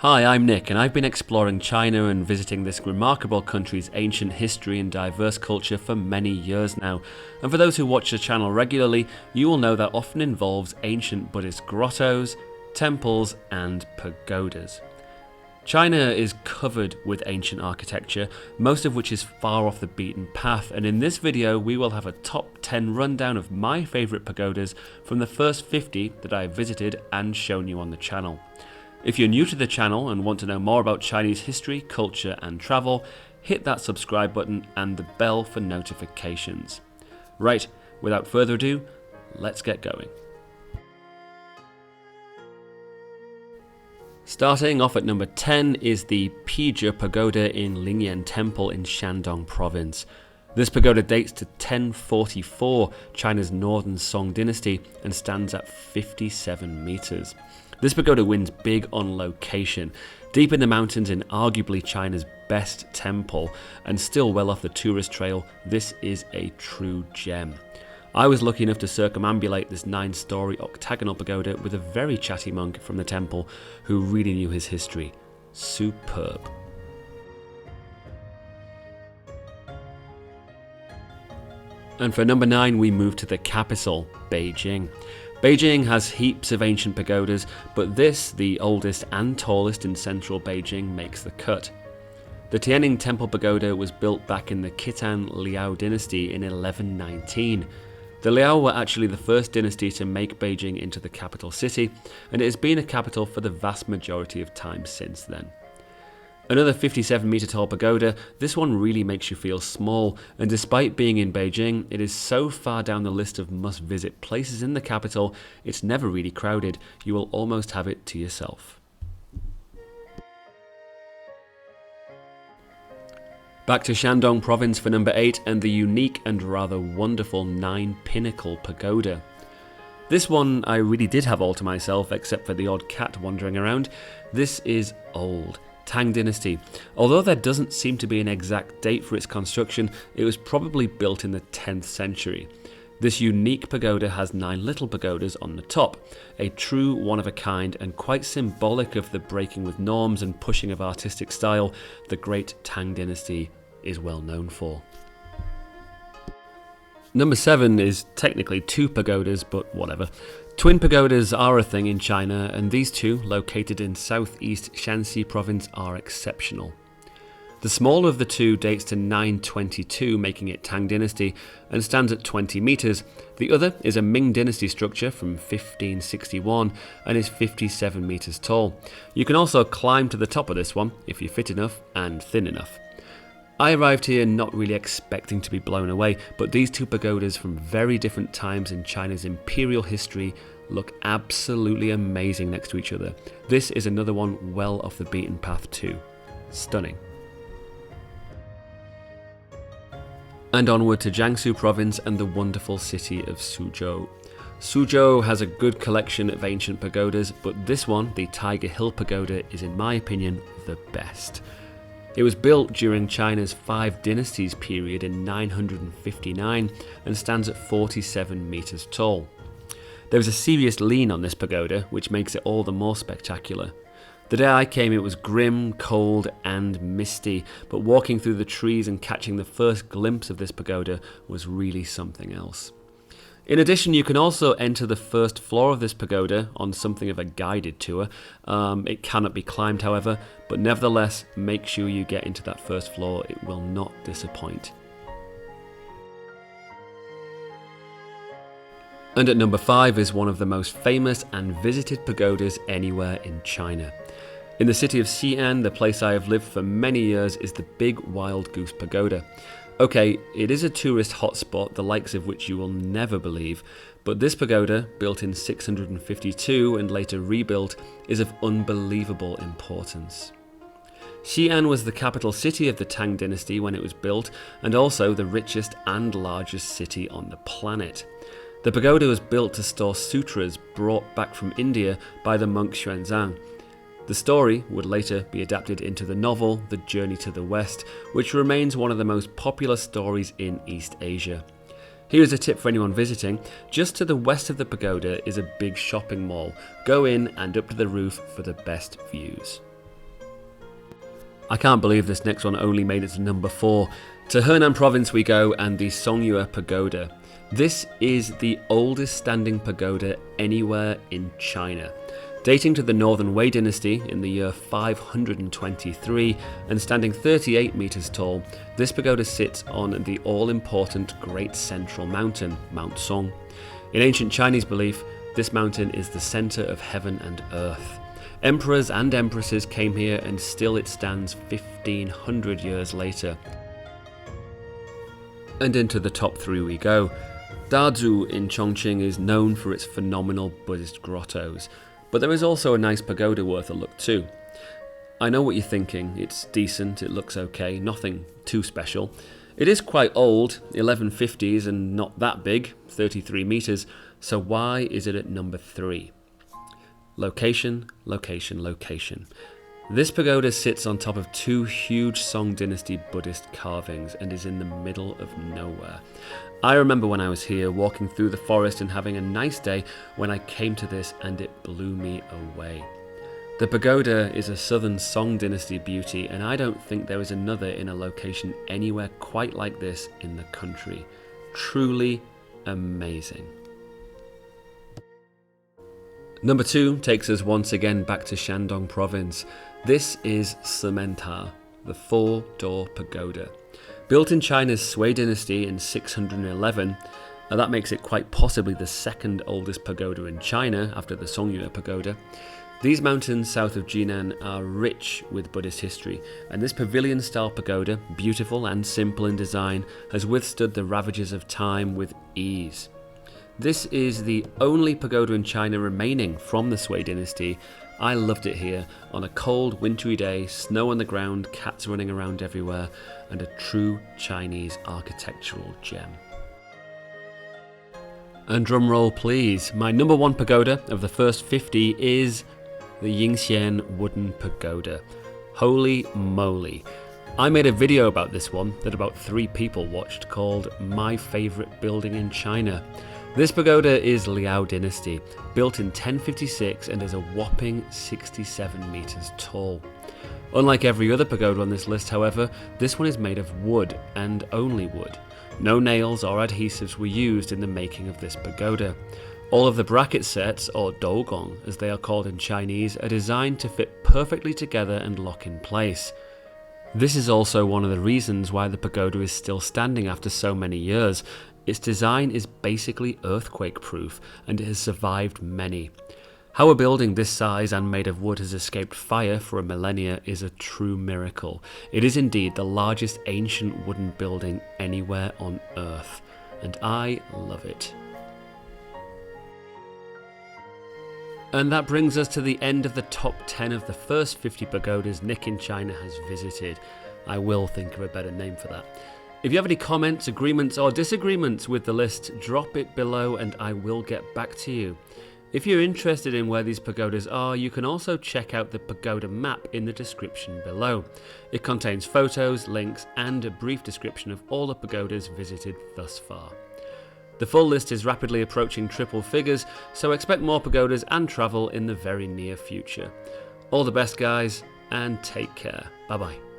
Hi, I'm Nick, and I've been exploring China and visiting this remarkable country's ancient history and diverse culture for many years now. And for those who watch the channel regularly, you will know that often involves ancient Buddhist grottos, temples, and pagodas. China is covered with ancient architecture, most of which is far off the beaten path, and in this video we will have a top 10 rundown of my favourite pagodas from the first 50 that I have visited and shown you on the channel. If you're new to the channel and want to know more about Chinese history, culture and travel, hit that subscribe button and the bell for notifications. Right, without further ado, let's get going. Starting off at number 10 is the Pizhi Pagoda in Yingxian Temple in Shandong Province. This pagoda dates to 1044, China's northern Song dynasty, and stands at 57 meters. This pagoda wins big on location, deep in the mountains in arguably China's best temple, and still well off the tourist trail. This is a true gem. I was lucky enough to circumambulate this 9-story octagonal pagoda with a very chatty monk from the temple who really knew his history. Superb. And for number 9 we move to the capital, Beijing. Beijing has heaps of ancient pagodas, but this, the oldest and tallest in central Beijing, makes the cut. The Tianning Temple Pagoda was built back in the Khitan Liao dynasty in 1119. The Liao were actually the first dynasty to make Beijing into the capital city, and it has been a capital for the vast majority of time since then. Another 57-meter tall pagoda, this one really makes you feel small, and despite being in Beijing, it is so far down the list of must-visit places in the capital, it's never really crowded. You will almost have it to yourself. Back to Shandong Province for number 8 and the unique and rather wonderful 9 Pinnacle Pagoda. This one I really did have all to myself except for the odd cat wandering around. This is old. Tang dynasty. Although there doesn't seem to be an exact date for its construction, it was probably built in the 10th century. This unique pagoda has 9 little pagodas on the top, a true one-of-a-kind and quite symbolic of the breaking with norms and pushing of artistic style the great Tang dynasty is well known for. Number 7 is technically 2 pagodas, but whatever. Twin pagodas are a thing in China, and these two, located in southeast Shanxi province, are exceptional. The smaller of the two dates to 922, making it Tang dynasty, and stands at 20 meters. The other is a Ming dynasty structure from 1561 and is 57 meters tall. You can also climb to the top of this one if you're fit enough and thin enough. I arrived here not really expecting to be blown away, but these 2 pagodas from very different times in China's imperial history look absolutely amazing next to each other. This is another one well off the beaten path too. Stunning. And onward to Jiangsu province and the wonderful city of Suzhou. Suzhou has a good collection of ancient pagodas, but this one, the Tiger Hill Pagoda, is in my opinion the best. It was built during China's 5 dynasties period in 959 and stands at 47 meters tall. There was a serious lean on this pagoda, which makes it all the more spectacular. The day I came it was grim, cold and misty, but walking through the trees and catching the first glimpse of this pagoda was really something else. In addition, you can also enter the first floor of this pagoda on something of a guided tour. It cannot be climbed, however, but nevertheless, make sure you get into that first floor. It will not disappoint. And at number 5 is one of the most famous and visited pagodas anywhere in China. In the city of Xi'an, the place I have lived for many years, is the Big Wild Goose Pagoda. Okay, it is a tourist hotspot, the likes of which you will never believe, but this pagoda, built in 652 and later rebuilt, is of unbelievable importance. Xi'an was the capital city of the Tang dynasty when it was built, and also the richest and largest city on the planet. The pagoda was built to store sutras brought back from India by the monk Xuanzang. The story would later be adapted into the novel The Journey to the West, which remains one of the most popular stories in East Asia. Here's a tip for anyone visiting. Just to the west of the pagoda is a big shopping mall. Go in and up to the roof for the best views. I can't believe this next one only made it to number 4. To Henan province we go, and the Songyue Pagoda. This is the oldest standing pagoda anywhere in China. Dating to the Northern Wei dynasty in the year 523 and standing 38 meters tall, this pagoda sits on the all-important Great Central Mountain, Mount Song. In ancient Chinese belief, this mountain is the center of heaven and earth. Emperors and empresses came here, and still it stands 1500 years later. And into the top 3 we go. Dazu in Chongqing is known for its phenomenal Buddhist grottos, but there is also a nice pagoda worth a look too. I know what you're thinking, it's decent, it looks okay, nothing too special. It is quite old, 1150s, and not that big, 33 meters, so why is it at number 3? Location, location, location. This pagoda sits on top of 2 huge Song dynasty Buddhist carvings and is in the middle of nowhere. I remember when I was here walking through the forest and having a nice day when I came to this, and it blew me away. The pagoda is a southern Song dynasty beauty, and I don't think there is another in a location anywhere quite like this in the country. Truly amazing. Number 2 takes us once again back to Shandong province. This is Simengta, the 4-door pagoda. Built in China's Sui dynasty in 611, now that makes it quite possibly the second oldest pagoda in China after the Songyue Pagoda. These mountains south of Jinan are rich with Buddhist history, and this pavilion-style pagoda, beautiful and simple in design, has withstood the ravages of time with ease. This is the only pagoda in China remaining from the Sui dynasty. I loved it here on a cold, wintry day, snow on the ground, cats running around everywhere, and a true Chinese architectural gem. And drumroll please, my number 1 pagoda of the first 50 is the Yingxian wooden pagoda. Holy moly. I made a video about this one that about 3 people watched called My Favorite Building in China. This pagoda is Liao dynasty, built in 1056 and is a whopping 67 meters tall. Unlike every other pagoda on this list, however, this one is made of wood and only wood. No nails or adhesives were used in the making of this pagoda. All of the bracket sets, or dougong as they are called in Chinese, are designed to fit perfectly together and lock in place. This is also one of the reasons why the pagoda is still standing after so many years. Its design is basically earthquake-proof, and it has survived many. How a building this size and made of wood has escaped fire for a millennia is a true miracle. It is indeed the largest ancient wooden building anywhere on Earth, and I love it. And that brings us to the end of the top 10 of the first 50 pagodas Nick in China has visited. I will think of a better name for that. If you have any comments, agreements or disagreements with the list, drop it below and I will get back to you. If you're interested in where these pagodas are, you can also check out the pagoda map in the description below. It contains photos, links and a brief description of all the pagodas visited thus far. The full list is rapidly approaching triple figures, so expect more pagodas and travel in the very near future. All the best guys, and take care. Bye bye.